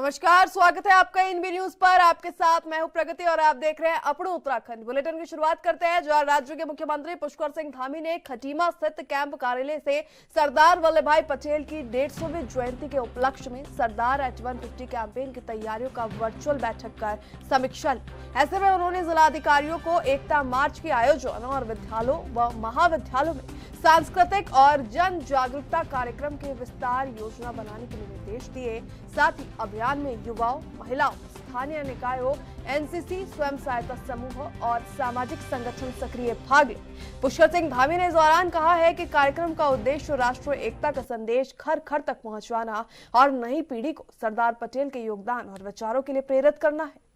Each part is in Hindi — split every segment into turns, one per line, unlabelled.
नमस्कार, स्वागत है आपका इनबी न्यूज पर। आपके साथ मैं हूं प्रगति और आप देख रहे हैं अपनों उत्तराखंड। बुलेटिन की शुरुआत करते हैं। जहां राज्य के मुख्यमंत्री पुष्कर सिंह धामी ने खटीमा स्थित कैंप कार्यालय से सरदार वल्लभ भाई पटेल की 150वीं जयंती के उपलक्ष्य में सरदार एट 150 कैंपेन की तैयारियों का वर्चुअल बैठक कर समीक्षा ली। ऐसे में उन्होंने जिलाधिकारियों को एकता मार्च के आयोजन और विद्यालयों व महाविद्यालयों में सांस्कृतिक और जन जागरूकता कार्यक्रम के विस्तार योजना बनाने के लिए निर्देश दिए। साथ ही अभियान में युवाओं, महिलाओं, स्थानीय निकायों, एनसीसी, स्वयं सहायता समूह और सामाजिक संगठन सक्रिय भाग ले। पुष्कर सिंह धामी ने इस दौरान कहा है कि कार्यक्रम का उद्देश्य राष्ट्रीय एकता का संदेश घर घर तक पहुंचाना और नई पीढ़ी को सरदार पटेल के योगदान और विचारों के लिए प्रेरित करना है।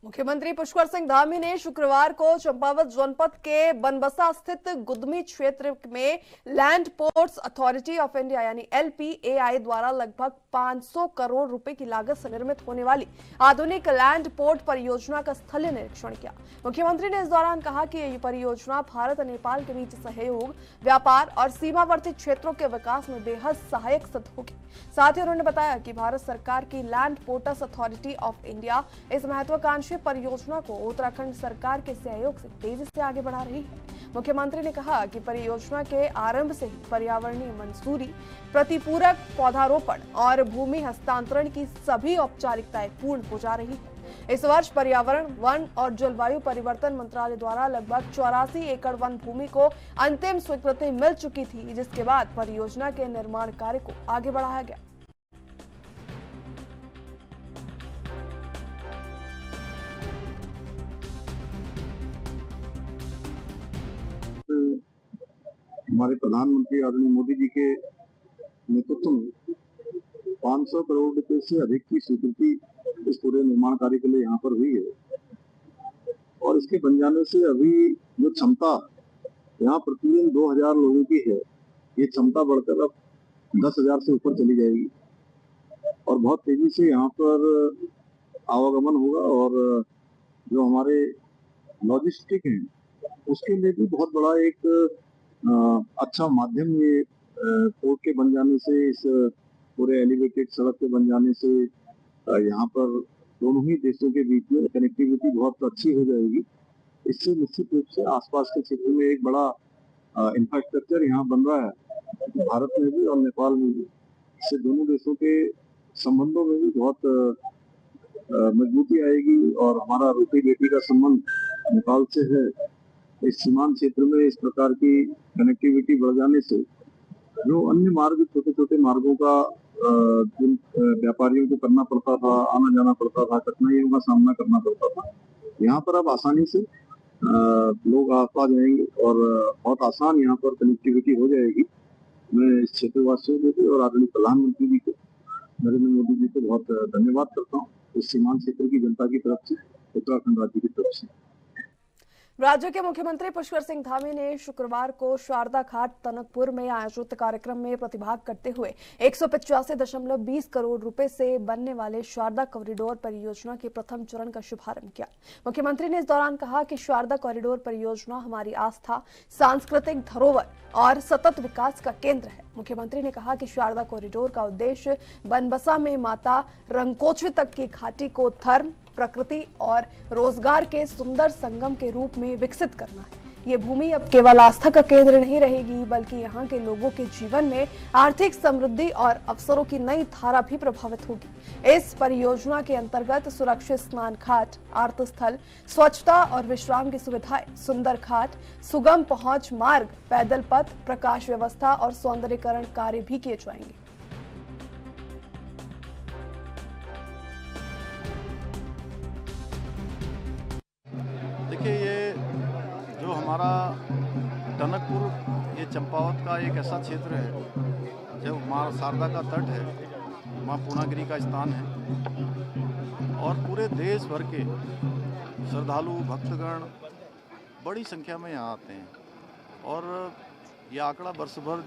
मुख्यमंत्री पुष्कर सिंह धामी ने शुक्रवार को चंपावत जनपद के बनबसा स्थित गुदमी क्षेत्र में land ports authority of India यानी LPAI द्वारा लगभग 500 करोड़ रुपए की लागत से निर्मित होने वाली आधुनिक लैंड पोर्ट परियोजना का स्थलीय निरीक्षण किया। मुख्यमंत्री ने इस दौरान कहा कि यह परियोजना भारत और नेपाल के बीच सहयोग, व्यापार और सीमावर्ती क्षेत्रों के विकास में बेहद सहायक सिद्ध होगी। साथ ही उन्होंने बताया कि भारत सरकार की land ports authority of India इस महत्वाकांक्षी परियोजना को उत्तराखंड सरकार के सहयोग से तेजी से आगे बढ़ा रही है। मुख्यमंत्री ने कहा कि परियोजना के आरंभ से ही पर्यावरणीय मंजूरी, प्रतिपूरक पौधारोपण और भूमि हस्तांतरण की सभी औपचारिकताएं पूर्ण हो जा रही है। इस वर्ष पर्यावरण, वन और जलवायु परिवर्तन मंत्रालय द्वारा लगभग 84 एकड़ वन भूमि को अंतिम स्वीकृति मिल चुकी थी, जिसके बाद परियोजना के निर्माण कार्य को आगे बढ़ाया गया।
हमारे प्रधानमंत्री आदरणीय मोदी जी के नेतृत्व में 500 करोड़ रुपए से अधिक की स्वीकृति इस पूरे निर्माण कार्य के लिए यहाँ पर हुई है और इसके बन जाने से अभी जो क्षमता यहाँ प्रतिदिन 2000 लोगों की है, ये क्षमता बढ़कर अब 10,000 से ऊपर चली जाएगी और बहुत तेजी से यहाँ पर आवागमन होगा और जो हमारे लॉजिस्टिक हैं उसके लिए भी बहुत बड़ा एक अच्छा माध्यम ये पोर्ट के बन जाने से, इस पूरे एलिवेटेड सड़क के बन जाने से यहाँ पर दोनों ही देशों के बीच में कनेक्टिविटी बहुत अच्छी हो जाएगी। इससे निश्चित रूप से आसपास के क्षेत्र में एक बड़ा इंफ्रास्ट्रक्चर यहाँ बन रहा है, भारत में भी और नेपाल में भी। इससे दोनों देशों के संबंधों में भी बहुत मजबूती आएगी और हमारा रोटी बेटी का संबंध नेपाल से है। इस सीमांत क्षेत्र में इस प्रकार की कनेक्टिविटी बढ़ जाने से जो अन्य मार्ग, छोटे छोटे मार्गों का जिन व्यापारियों को करना पड़ता था, आना जाना पड़ता था, कठिनाइयों का सामना करना पड़ता था, यहाँ पर अब आसानी से लोग आ जाएंगे और बहुत आसान यहाँ पर कनेक्टिविटी हो जाएगी। मैं इस क्षेत्रवासियों को भी और आदरणीय प्रधानमंत्री जी को, नरेंद्र मोदी जी को बहुत धन्यवाद करता हूँ इस सीमांत क्षेत्र की जनता की तरफ से, उत्तराखंड राज्य की तरफ से।
राज्य के मुख्यमंत्री पुष्कर सिंह धामी ने शुक्रवार को शारदा घाट टनकपुर में आयोजित कार्यक्रम में प्रतिभाग करते हुए 185.20 करोड़ रुपए से बनने वाले शारदा कॉरिडोर परियोजना के प्रथम चरण का शुभारंभ किया। मुख्यमंत्री ने इस दौरान कहा कि शारदा कॉरिडोर परियोजना हमारी आस्था, सांस्कृतिक धरोहर और सतत विकास का केंद्र है। मुख्यमंत्री ने कहा कि शारदा कॉरिडोर का उद्देश्य बनबसा में माता रंगकोचवी तक की घाटी को धर्म, प्रकृति और रोजगार के सुंदर संगम के रूप में विकसित करना है। ये भूमि अब केवल आस्था का केंद्र नहीं रहेगी, बल्कि यहाँ के लोगों के जीवन में आर्थिक समृद्धि और अवसरों की नई धारा भी प्रभावित होगी। इस परियोजना के अंतर्गत सुरक्षित स्नान घाट, आर्तस्थल, स्वच्छता और विश्राम की सुविधाएं, सुंदर घाट, सुगम पहुंच मार्ग, पैदल पथ, प्रकाश व्यवस्था और सौंदर्यीकरण कार्य भी किए जाएंगे।
देखिए, ये जो हमारा टनकपुर, ये चंपावत का एक ऐसा क्षेत्र है जो माँ शारदा का तट है, माँ पूर्णागिरी का स्थान है और पूरे देश भर के श्रद्धालु भक्तगण बड़ी संख्या में यहाँ आते हैं और ये आंकड़ा वर्ष भर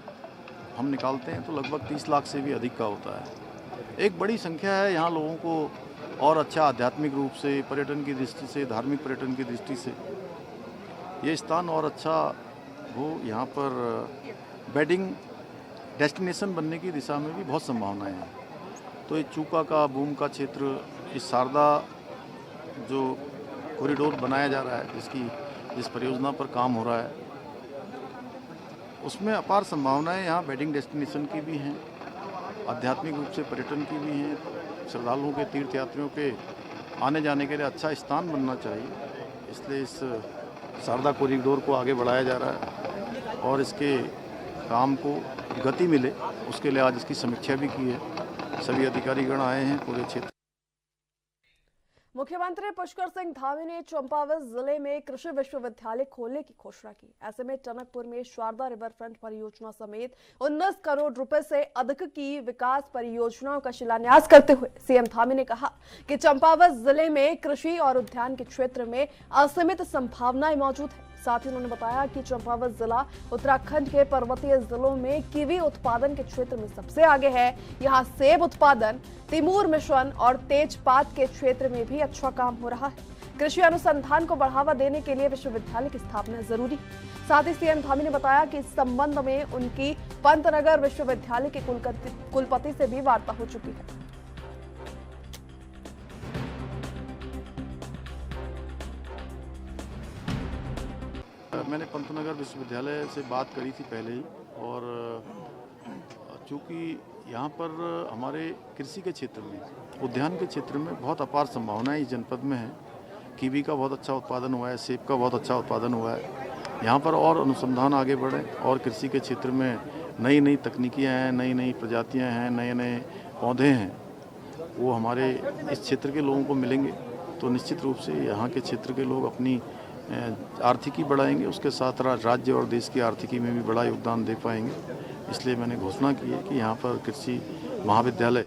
हम निकालते हैं तो लगभग 30 लाख से भी अधिक का होता है। एक बड़ी संख्या है यहाँ लोगों को और अच्छा आध्यात्मिक रूप से, पर्यटन की दृष्टि से, धार्मिक पर्यटन की दृष्टि से ये स्थान और अच्छा हो। यहाँ पर वेडिंग डेस्टिनेशन बनने की दिशा में भी बहुत संभावनाएं हैं। तो ये चूका का, बूम का क्षेत्र, इस शारदा जो कॉरिडोर बनाया जा रहा है, जिस परियोजना पर काम हो रहा है, उसमें अपार संभावनाएं यहाँ वेडिंग डेस्टिनेशन की भी हैं, आध्यात्मिक रूप से पर्यटन की भी हैं। श्रद्धालुओं के, तीर्थयात्रियों के आने जाने के लिए अच्छा स्थान बनना चाहिए, इसलिए इस शारदा कॉरिडोर को आगे बढ़ाया जा रहा है और इसके काम को गति मिले उसके लिए आज इसकी समीक्षा भी की है। सभी अधिकारीगण आए हैं पूरे क्षेत्र।
मुख्यमंत्री पुष्कर सिंह धामी ने चंपावत जिले में कृषि विश्वविद्यालय खोलने की घोषणा की। ऐसे में टनकपुर में शारदा रिवर फ्रंट परियोजना समेत 19 करोड़ रुपए से अधिक की विकास परियोजनाओं का शिलान्यास करते हुए सीएम धामी ने कहा कि चंपावत जिले में कृषि और उद्यान के क्षेत्र में असीमित संभावनाएं मौजूद है। साथ ही उन्होंने बताया कि चंपावत जिला उत्तराखंड के पर्वतीय जिलों में कीवी उत्पादन के क्षेत्र में सबसे आगे है। यहाँ सेब उत्पादन, तिमूर मिशन और तेजपात के क्षेत्र में भी अच्छा काम हो रहा है। कृषि अनुसंधान को बढ़ावा देने के लिए विश्वविद्यालय की स्थापना जरूरी है। साथ ही सीएम धामी ने बताया कि इस संबंध में उनकी पंतनगर विश्वविद्यालय के कुलपति से भी वार्ता हो चुकी है।
मैंने पंतनगर विश्वविद्यालय से बात करी थी पहले ही, और चूँकि यहाँ पर हमारे कृषि के क्षेत्र में, उद्यान के क्षेत्र में बहुत अपार संभावनाएं इस जनपद में है। कीवी का बहुत अच्छा उत्पादन हुआ है, सेब का बहुत अच्छा उत्पादन हुआ है। यहाँ पर और अनुसंधान आगे बढ़े और कृषि के क्षेत्र में नई नई तकनीकियाँ हैं, नई नई प्रजातियाँ हैं, नए नए पौधे हैं, वो हमारे इस क्षेत्र के लोगों को मिलेंगे तो निश्चित रूप से यहाँ के क्षेत्र के लोग अपनी आर्थिकी बढ़ाएंगे, उसके साथ राज्य और देश की आर्थिकी में भी बड़ा योगदान दे पाएंगे। इसलिए मैंने घोषणा की है कि यहाँ पर कृषि महाविद्यालय।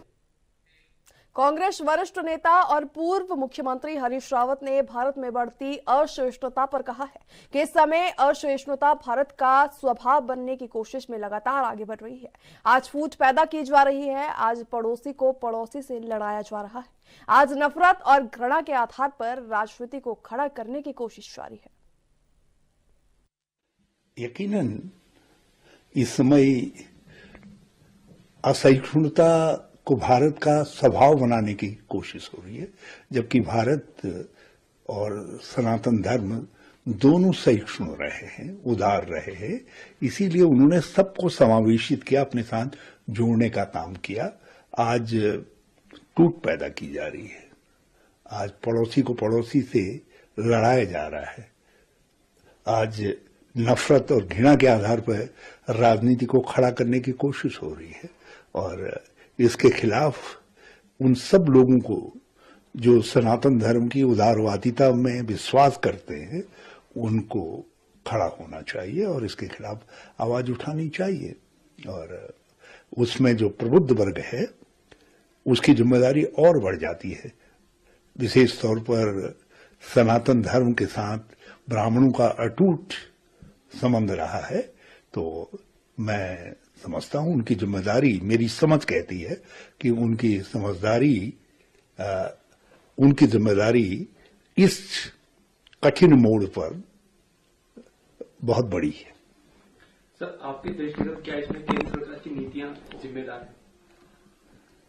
कांग्रेस वरिष्ठ नेता और पूर्व मुख्यमंत्री हरीश रावत ने भारत में बढ़ती असहिष्णुता पर कहा है कि इस समय असहिष्णुता भारत का स्वभाव बनने की कोशिश में लगातार आगे बढ़ रही है। आज फूट पैदा की जा रही है, आज पड़ोसी को पड़ोसी से लड़ाया जा रहा है, आज नफरत और घृणा के आधार पर राजनीति को खड़ा करने की कोशिश जारी है।
यकीनन इस समय असहिष्णुता को भारत का स्वभाव बनाने की कोशिश हो रही है, जबकि भारत और सनातन धर्म दोनों सहिष्णु रहे हैं, उदार रहे हैं। इसीलिए उन्होंने सबको समावेशित किया, अपने साथ जोड़ने का काम किया। आज टूट पैदा की जा रही है, आज पड़ोसी को पड़ोसी से लड़ाया जा रहा है, आज नफरत और घृणा के आधार पर राजनीति को खड़ा करने की कोशिश हो रही है। और इसके खिलाफ उन सब लोगों को जो सनातन धर्म की उदारवादिता में विश्वास करते हैं, उनको खड़ा होना चाहिए और इसके खिलाफ आवाज उठानी चाहिए। और उसमें जो प्रबुद्ध वर्ग है उसकी जिम्मेदारी और बढ़ जाती है। विशेष तौर पर सनातन धर्म के साथ ब्राह्मणों का अटूट संबंध रहा है, तो मैं समझता हूं उनकी जिम्मेदारी, मेरी समझ कहती है कि उनकी जिम्मेदारी इस कठिन मोड़ पर बहुत बड़ी है।
सर, आपकी दृष्टिगत क्या इसमें केंद्र सरकार की नीतियां जिम्मेदार हैं?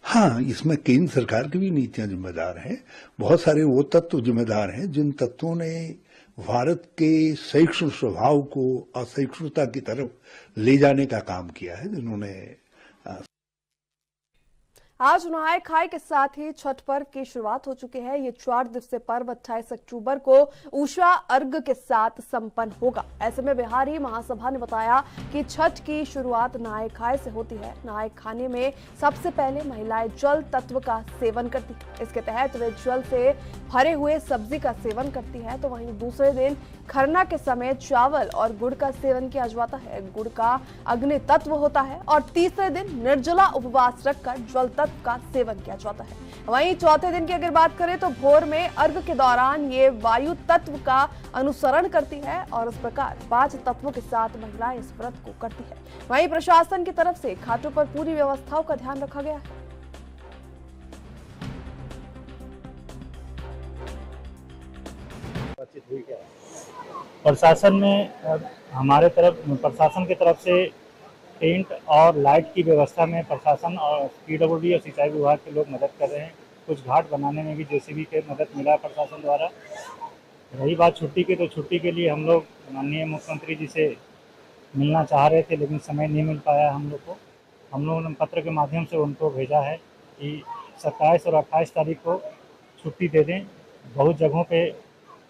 हाँ, इसमें केंद्र सरकार की भी नीतियां जिम्मेदार हैं। बहुत सारे वो तत्व जिम्मेदार हैं जिन तत्वों ने भारत के सहिष्णु स्वभाव को असहिष्णुता की तरफ ले जाने का काम किया है, जिन्होंने
आज नहाय खाए के साथ ही छठ पर्व की शुरुआत हो चुकी है। ये 4 दिवसीय पर्व 28 अक्टूबर को उषा अर्घ के साथ संपन्न होगा। ऐसे में बिहारी महासभा ने बताया कि छठ की शुरुआत नहाय खाए से होती है। नहाय खाने में सबसे पहले महिलाएं जल तत्व का सेवन करती है। इसके तहत वे जल से भरे हुए सब्जी का सेवन करती है, तो वहीं दूसरे दिन खरना के समय चावल और गुड़ का सेवन किया जाता है। गुड़ का अग्नि तत्व होता है। और तीसरे दिन निर्जला उपवास रखकर जल तत्व का सेवन किया जाता है। वहीं चौथे दिन की अगर बात करें तो भोर में अर्घ के दौरान ये वायु तत्व का अनुसरण करती है और इस प्रकार 5 तत्वों के साथ महिलाएं इस व्रत को करती है। वहीं प्रशासन की तरफ से घाटों पर पूरी व्यवस्थाओं का ध्यान रखा गया है।
बातचीत हुई क्या?
प्रशासन में प्रशासन की तरफ से टेंट और लाइट की व्यवस्था में प्रशासन और पीडब्ल्यूडी और सिंचाई विभाग के लोग मदद कर रहे हैं। कुछ घाट बनाने में भी जेसीबी के मदद मिला प्रशासन द्वारा। रही बात छुट्टी की, तो छुट्टी के लिए हम लोग माननीय मुख्यमंत्री जी से मिलना चाह रहे थे, लेकिन समय नहीं मिल पाया हम लोग को। हम लोगों ने पत्र के माध्यम से उनको भेजा है कि 27 और 28 तारीख को छुट्टी दे दें। बहुत जगहों पे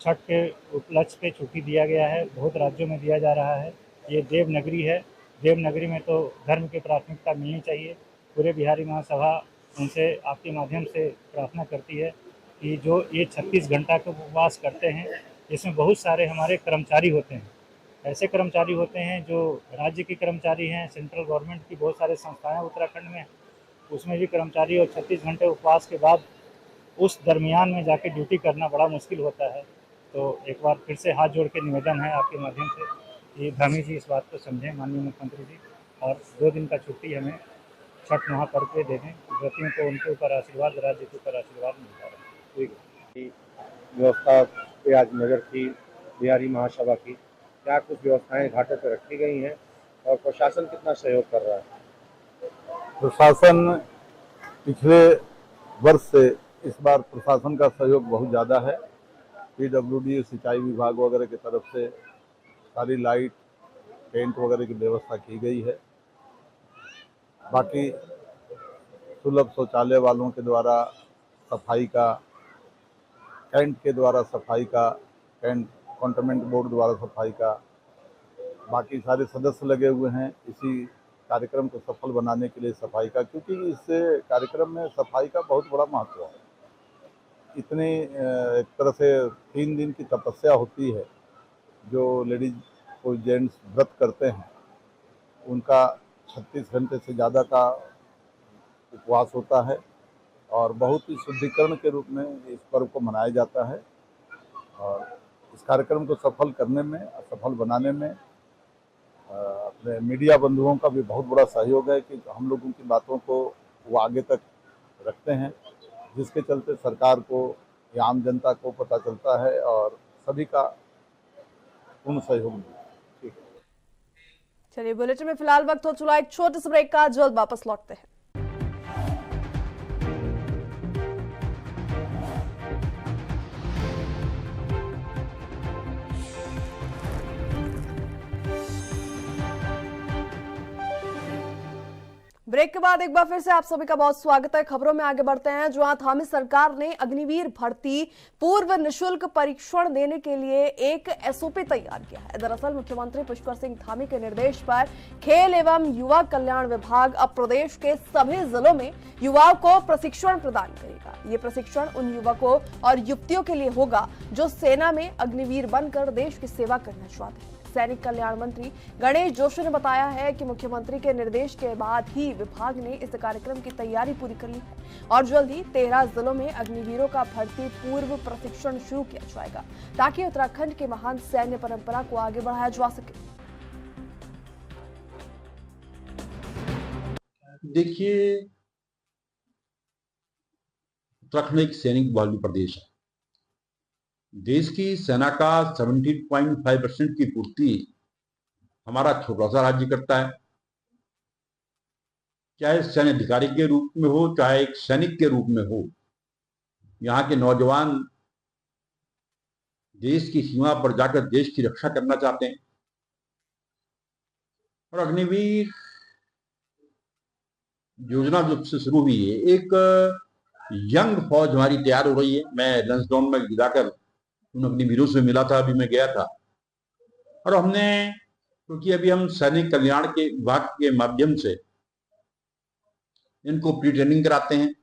छठ के उपलक्ष्य पे छुट्टी दिया गया है, बहुत राज्यों में दिया जा रहा है। ये देवनगरी है, देवनगरी में तो धर्म की प्राथमिकता मिलनी चाहिए। पूरे बिहारी महासभा उनसे आपके माध्यम से प्रार्थना करती है कि जो ये 36 घंटा के उपवास करते हैं, इसमें बहुत सारे हमारे कर्मचारी होते हैं। ऐसे कर्मचारी होते हैं जो राज्य के कर्मचारी हैं, सेंट्रल गवर्नमेंट की बहुत सारे संस्थाएं उत्तराखंड में, उसमें भी कर्मचारी, और 36 घंटे उपवास के बाद उस दरमियान में जाके ड्यूटी करना बड़ा मुश्किल होता है। तो एक बार फिर से हाथ जोड़ के निवेदन है आपके माध्यम से कि धामी जी इस बात को समझें, माननीय मुख्यमंत्री जी, और 2 दिन का छुट्टी हमें छठ महापर्व पे दे दें। व्रतियों को उनके ऊपर आशीर्वाद, राज्य के ऊपर आशीर्वाद मिलता है।
ठीक है। व्यवस्था पे आज नजर थी बिहारी महासभा की, क्या कुछ व्यवस्थाएं घाटों पर रखी गई हैं और प्रशासन कितना सहयोग कर रहा है?
प्रशासन पिछले वर्ष से इस बार प्रशासन का सहयोग बहुत ज़्यादा है। पीडब्ल्यूडी, सिंचाई विभाग वगैरह की तरफ से सारी लाइट, टेंट वगैरह की व्यवस्था की गई है। बाकी सुलभ शौचालय वालों के द्वारा सफाई का, कैंट के द्वारा सफाई का, कैंट कंटोनमेंट बोर्ड द्वारा सफाई का, बाकी सारे सदस्य लगे हुए हैं इसी कार्यक्रम को सफल बनाने के लिए सफाई का, क्योंकि इस कार्यक्रम में सफाई का बहुत बड़ा महत्व है। इतनी एक तरह से 3 दिन की तपस्या होती है। जो लेडीज को जेंट्स व्रत करते हैं उनका 36 घंटे से ज़्यादा का उपवास होता है और बहुत ही शुद्धिकरण के रूप में इस पर्व को मनाया जाता है। और इस कार्यक्रम को सफल करने में, सफल बनाने में अपने मीडिया बंधुओं का भी बहुत बड़ा सहयोग है कि हम लोगों की बातों को वो आगे तक रखते हैं, जिसके चलते सरकार को या आम जनता को पता चलता है और सभी का पूर्ण सहयोग मिलता है। ठीक है,
चलिए बुलेटिन में फिलहाल वक्त हो चुका एक छोटे से ब्रेक का, जल्द वापस लौटते हैं। ब्रेक के बाद एक बार फिर से आप सभी का बहुत स्वागत है। खबरों में आगे बढ़ते हैं, जहां थामी सरकार ने अग्निवीर भर्ती पूर्व निशुल्क परीक्षण देने के लिए एक एसओपी तैयार किया है। दरअसल मुख्यमंत्री पुष्कर सिंह धामी के निर्देश पर खेल एवं युवा कल्याण विभाग अब प्रदेश के सभी जिलों में युवाओं को प्रशिक्षण प्रदान करेगा। ये प्रशिक्षण उन युवकों और युवतियों के लिए होगा जो सेना में अग्निवीर बनकर देश की सेवा करना चाहते हैं। सैनिक कल्याण मंत्री गणेश जोशी ने बताया है कि मुख्यमंत्री के निर्देश के बाद ही विभाग ने इस कार्यक्रम की तैयारी पूरी कर ली है और जल्द ही 13 जिलों में अग्निवीरों का भर्ती पूर्व प्रशिक्षण शुरू किया जाएगा, ताकि उत्तराखंड की महान सैन्य परंपरा को आगे बढ़ाया जा सके।
देखिए, उत्तराखंड एक सैनिक बहुल प्रदेश है। देश की सेना का 17.5% की पूर्ति हमारा छोटा सा राज्य करता है। चाहे सैन्य अधिकारी के रूप में हो, चाहे एक सैनिक के रूप में हो, यहाँ के नौजवान देश की सीमा पर जाकर देश की रक्षा करना चाहते हैं। और अग्निवीर योजना जब से शुरू हुई है, एक यंग फौज हमारी तैयार हो रही है। मैं लंसडाउन में जाकर उन अग्निवीरों से मिला था, अभी मैं गया था, और हमने, क्योंकि अभी हम सैनिक कल्याण के विभाग के माध्यम से इनको प्री ट्रेनिंग कराते हैं,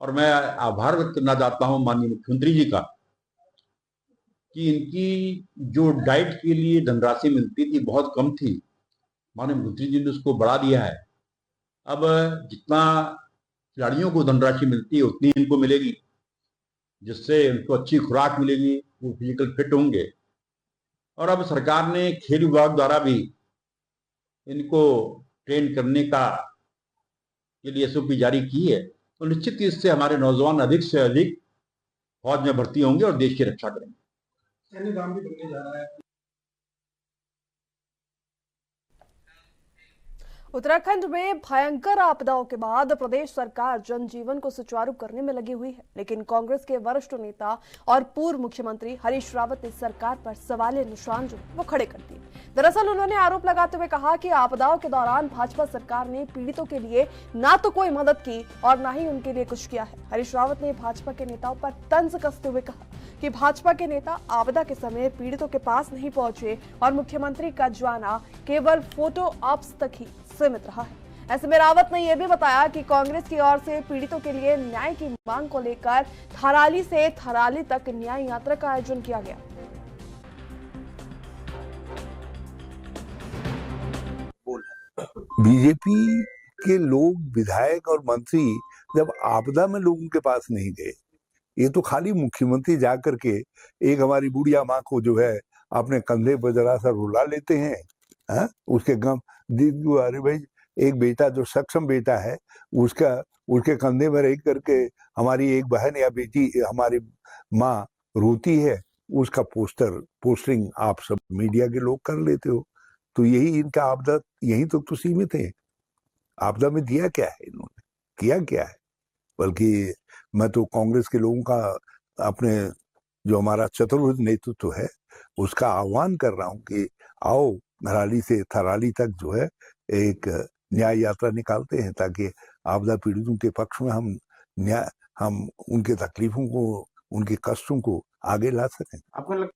और मैं आभार व्यक्त करना चाहता हूं माननीय मुख्यमंत्री जी का कि इनकी जो डाइट के लिए धनराशि मिलती थी बहुत कम थी, माननीय मुख्यमंत्री जी ने उसको बढ़ा दिया है। अब जितना खिलाड़ियों को धनराशि मिलती है उतनी इनको मिलेगी, जिससे उनको अच्छी खुराक मिलेगी, वो फिजिकल फिट होंगे। और अब सरकार ने खेल विभाग द्वारा भी इनको ट्रेन करने का के लिए एसओपी जारी की है, तो निश्चित ही इससे हमारे नौजवान अधिक से अधिक फौज में भर्ती होंगे और देश की रक्षा करेंगे।
सैन्य धाम भी बनने जा रहा है।
उत्तराखंड में भयंकर आपदाओं के बाद प्रदेश सरकार जनजीवन को सुचारू करने में लगी हुई है, लेकिन कांग्रेस के वरिष्ठ नेता और पूर्व मुख्यमंत्री हरीश रावत ने सरकार पर सवालिया निशान जो वो खड़े कर दिए। दरअसल उन्होंने आरोप लगाते हुए कहा कि आपदाओं के दौरान भाजपा सरकार ने पीड़ितों के लिए ना तो कोई मदद की और ना ही उनके लिए कुछ किया है। हरीश रावत ने भाजपा के नेताओं पर तंज कसते हुए कहा कि भाजपा के नेता आपदा के समय पीड़ितों के पास नहीं पहुंचे और मुख्यमंत्री का जाना केवल फोटो ऑप्स तक ही सीमित रहा है। ऐसे में रावत ने यह भी बताया कि कांग्रेस की ओर से पीड़ितों के लिए न्याय की मांग को लेकर थराली से थराली तक न्याय यात्रा का आयोजन किया गया।
बीजेपी के लोग, विधायक और मंत्री जब आपदा में लोगों के पास नहीं गए, ये तो खाली मुख्यमंत्री जाकर के एक हमारी बुढ़िया माँ को जो है अपने कंधे पर जरा सा रुला लेते हैं, हाँ? उसके गम अरे भाई, एक बेटा जो सक्षम बेटा है उसके कंधे में रह करके हमारी एक बहन या बेटी, हमारी माँ रोती है, उसका पोस्टरिंग आप सब मीडिया के लोग कर लेते हो। तो यही इनका आपदा यही तो सीमित है। आपदा में दिया क्या है, इन्होंने किया क्या है? बल्कि मैं तो कांग्रेस के लोगों का, अपने जो हमारा चतुर्भुज नेतृत्व है, उसका आह्वान कर रहा हूं कि आओ धराली से थराली तक जो है एक न्याय यात्रा निकालते हैं, ताकि आपदा पीड़ितों के पक्ष में हम उनके तकलीफों को, उनके कष्टों को आगे ला सकें।
आपको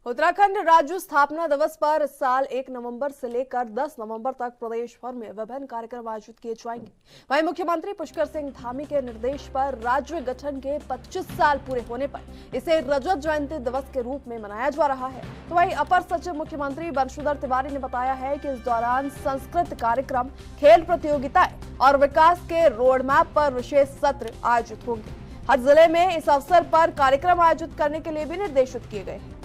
उत्तराखंड राज्य स्थापना दिवस पर इस साल 1 नवंबर से लेकर 10 नवंबर तक प्रदेश भर में विभिन्न कार्यक्रम आयोजित किए जाएंगे। वहीं मुख्यमंत्री पुष्कर सिंह धामी के निर्देश पर राज्य गठन के 25 साल पूरे होने पर इसे रजत जयंती दिवस के रूप में मनाया जा रहा है। तो वहीं अपर सचिव मुख्यमंत्री बंशीधर तिवारी ने बताया है कि इस दौरान संस्कृत कार्यक्रम, खेल प्रतियोगिताएं और विकास के रोड मैप पर विशेष सत्र आयोजित होंगे। हर जिले में इस अवसर पर कार्यक्रम आयोजित करने के लिए भी निर्देशित किए गए हैं।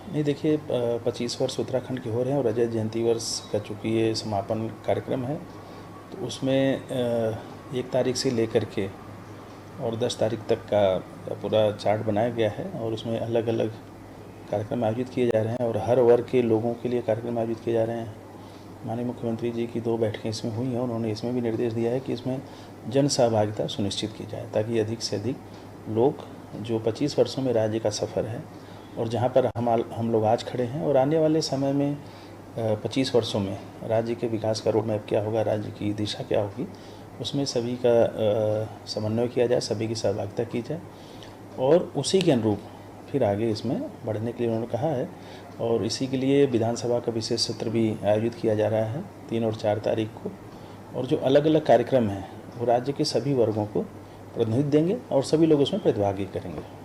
नहीं, देखिए 25 वर्ष उत्तराखंड के हो रहे हैं और रजत जयंती वर्ष का चूँकि ये समापन कार्यक्रम है, तो उसमें 1 तारीख से लेकर के और 10 तारीख तक का पूरा चार्ट बनाया गया है और उसमें अलग अलग कार्यक्रम आयोजित किए जा रहे हैं और हर वर्ग के लोगों के लिए कार्यक्रम आयोजित किए जा रहे हैं। माननीय मुख्यमंत्री जी की 2 बैठकें इसमें हुई हैं। उन्होंने इसमें भी निर्देश दिया है कि इसमें जन सहभागिता सुनिश्चित की जाए, ताकि अधिक से अधिक लोग, जो 25 वर्षों में राज्य का सफ़र है और जहाँ पर हम लोग आज खड़े हैं और आने वाले समय में 25 वर्षों में राज्य के विकास का रोड मैप क्या होगा, राज्य की दिशा क्या होगी, उसमें सभी का समन्वय किया जाए, सभी की सहभागिता की जाए और उसी के अनुरूप फिर आगे इसमें बढ़ने के लिए उन्होंने कहा है। और इसी के लिए विधानसभा का विशेष सत्र भी आयोजित किया जा रहा है 3 और 4 तारीख को, और जो अलग अलग कार्यक्रम हैं वो राज्य के सभी वर्गों को प्रतिनिधित्व देंगे और सभी लोग उसमें प्रतिभागी करेंगे।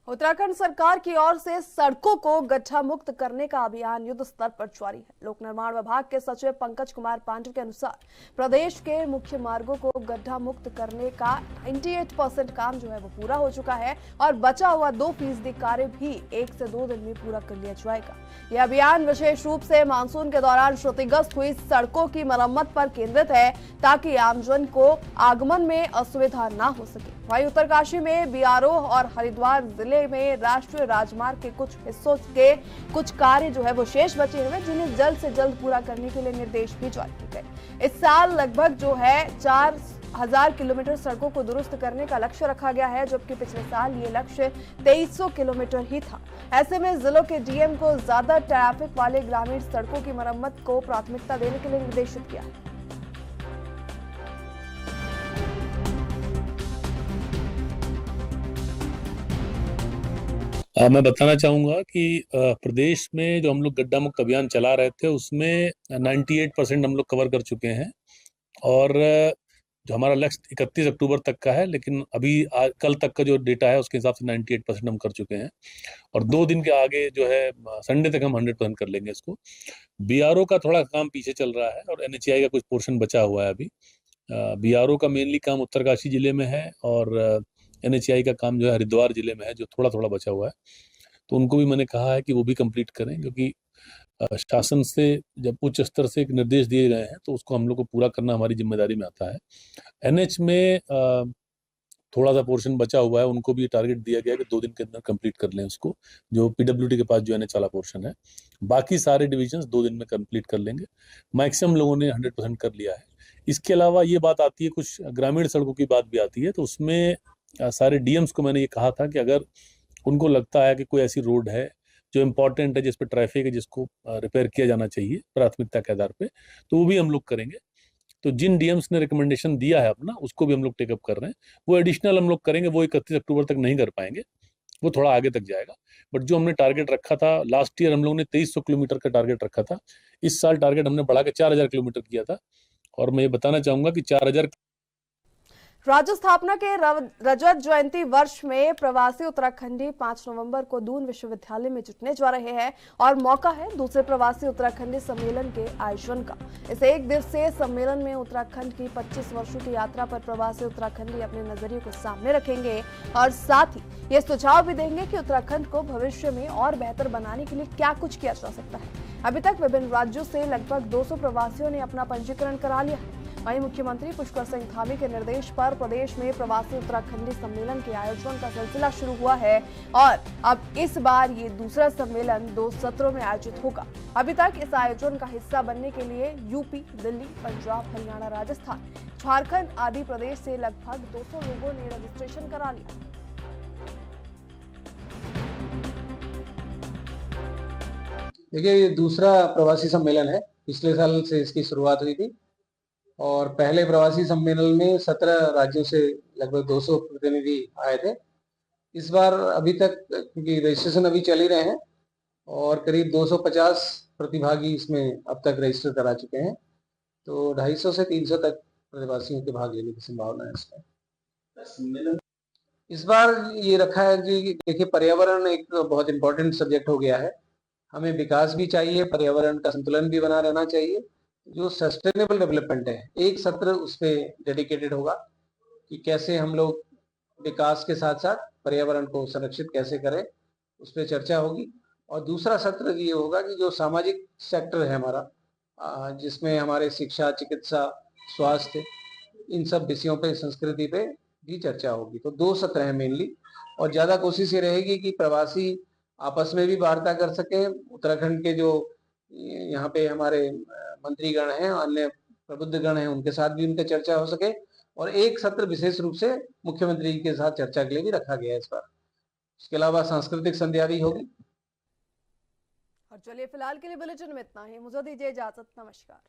उत्तराखंड सरकार की ओर से सड़कों को गड्ढा मुक्त करने का अभियान युद्ध स्तर पर जारी है। लोक निर्माण विभाग के सचिव पंकज कुमार पांडे के अनुसार प्रदेश के मुख्य मार्गों को गड्ढा मुक्त करने का 98% काम जो है वो पूरा हो चुका है और बचा हुआ 2% कार्य भी 1 से 2 दिन में पूरा कर लिया जाएगा। यह अभियान विशेष रूप से मानसून के दौरान क्षतिग्रस्त हुई सड़कों की मरम्मत पर केंद्रित है, ताकि आमजन को आगमन में असुविधा न हो सके। वहीं उत्तरकाशी में बीआरओ और हरिद्वार जिले में राष्ट्रीय राजमार्ग के कुछ हिस्सों के कुछ कार्य जो है वो शेष बचे हुए, जिन्हें जल्द से जल्द पूरा करने के लिए निर्देश भी जारी किए गए। इस साल लगभग जो है 4000 किलोमीटर सड़कों को दुरुस्त करने का लक्ष्य रखा गया है, जबकि पिछले साल ये लक्ष्य 2300 किलोमीटर ही था। ऐसे में जिलों के डीएम को ज्यादा ट्रैफिक वाले ग्रामीण सड़कों की मरम्मत को प्राथमिकता देने के लिए निर्देशित किया है।
मैं बताना चाहूँगा कि प्रदेश में जो हम लोग गड्ढा मुक्त अभियान चला रहे थे उसमें 98% हम लोग कवर कर चुके हैं और जो हमारा लक्ष्य 31 अक्टूबर तक का है, लेकिन अभी कल तक का जो डेटा है उसके हिसाब से 98% हम कर चुके हैं और 2 दिन के आगे जो है संडे तक हम 100% कर लेंगे इसको। बीआरओ का थोड़ा काम पीछे चल रहा है और एनएचएआई का कुछ पोर्शन बचा हुआ है अभी। बीआरओ का मेनली काम उत्तरकाशी जिले में है और एनएचएआई का काम जो है हरिद्वार जिले में है, जो थोड़ा थोड़ा बचा हुआ है। तो उनको भी मैंने कहा है कि वो भी कंप्लीट करें, क्योंकि शासन से जब उच्च स्तर से एक निर्देश दिए गए हैं तो उसको हम लोग को पूरा करना हमारी जिम्मेदारी में आता है। एनएच में थोड़ा सा पोर्शन बचा हुआ है, उनको भी टारगेट दिया गया है कि 2 दिन के अंदर कंप्लीट कर लें उसको, जो पीडब्ल्यूडी के पास जो एनएच वाला पोर्शन है। बाकी सारे डिविजन्स 2 दिन में कंप्लीट कर लेंगे। मैक्सिमम लोगों ने 100% कर लिया है। इसके अलावा ये बात आती है, कुछ ग्रामीण सड़कों की बात भी आती है, तो उसमें सारे डीएम्स को मैंने ये कहा था कि अगर उनको लगता है कि कोई ऐसी रोड है जो इम्पोर्टेंट है, जिस पर ट्रैफिक है, जिसको रिपेयर किया जाना चाहिए प्राथमिकता के आधार पे, तो वो भी हम लोग करेंगे। तो जिन डीएम्स ने रिकमेंडेशन दिया है अपना, उसको भी हम लोग टेकअप कर रहे हैं। वो एडिशनल हम लोग करेंगे, वो 31 अक्टूबर तक नहीं कर पाएंगे, वो थोड़ा आगे तक जाएगा। बट जो हमने टारगेट रखा था लास्ट ईयर, हम लोग ने 2300 किलोमीटर का टारगेट रखा था। इस साल टारगेट हमने बढ़ा के 4000 किलोमीटर किया था। और मैं ये बताना चाहूंगा कि 4000
राज्य स्थापना के रजत जयंती वर्ष में प्रवासी उत्तराखंडी 5 नवंबर को दून विश्वविद्यालय में जुटने जा रहे हैं और मौका है दूसरे प्रवासी उत्तराखंडी सम्मेलन के आयोजन का। इस 1 दिवसीय सम्मेलन में उत्तराखंड की 25 वर्षों की यात्रा पर प्रवासी उत्तराखंडी अपने नजरिए को सामने रखेंगे और साथ ही ये सुझाव भी देंगे कि उत्तराखंड को भविष्य में और बेहतर बनाने के लिए क्या कुछ किया जा सकता है। अभी तक विभिन्न राज्यों से लगभग 200 प्रवासियों ने अपना पंजीकरण करा लिया है। वहीं मुख्यमंत्री पुष्कर सिंह धामी के निर्देश पर प्रदेश में प्रवासी उत्तराखंडी सम्मेलन के आयोजन का सिलसिला शुरू हुआ है और अब इस बार ये दूसरा सम्मेलन 2 सत्रों में आयोजित होगा। अभी तक इस आयोजन का हिस्सा बनने के लिए यूपी, दिल्ली, पंजाब, हरियाणा, राजस्थान, झारखंड आदि प्रदेश से लगभग 200 लोगों ने रजिस्ट्रेशन करा लिया।
देखिए, ये दूसरा प्रवासी सम्मेलन है। पिछले साल से इसकी शुरुआत हुई थी और पहले प्रवासी सम्मेलन में 17 राज्यों से लगभग 200 प्रतिनिधि आए थे। इस बार अभी तक, क्योंकि रजिस्ट्रेशन अभी चल ही रहे हैं और करीब 250 प्रतिभागी इसमें अब तक रजिस्टर करा चुके हैं, तो 250 से 300 तक प्रवासियों के भाग लेने की संभावना है इसमें। इस बार ये रखा है कि देखिए, पर्यावरण एक बहुत इंपॉर्टेंट सब्जेक्ट हो गया है। हमें विकास भी चाहिए, पर्यावरण का संतुलन भी बना रहना चाहिए। जो सस्टेनेबल डेवलपमेंट है, एक सत्र उस पर डेडिकेटेड होगा कि कैसे हम लोग विकास के साथ साथ पर्यावरण को संरक्षित कैसे करें, उस पर चर्चा होगी। और दूसरा सत्र ये होगा कि जो सामाजिक सेक्टर है हमारा, जिसमें हमारे शिक्षा, चिकित्सा, स्वास्थ्य, इन सब विषयों पे, संस्कृति पे भी चर्चा होगी। तो 2 सत्र हैं मेनली, और ज्यादा कोशिश ये रहेगी कि प्रवासी आपस में भी वार्ता कर सकें। उत्तराखंड के जो यहाँ पे हमारे मंत्रीगण हैं, अन्य प्रबुद्धगण हैं, उनके साथ भी उनका चर्चा हो सके। और एक सत्र विशेष रूप से मुख्यमंत्री के साथ चर्चा के लिए भी रखा गया है इस बार। इसके अलावा सांस्कृतिक संध्या भी होगी।
और चलिए, फिलहाल के लिए बुलेटिन में इतना ही। मुझे दीजिए इजाजत। नमस्कार।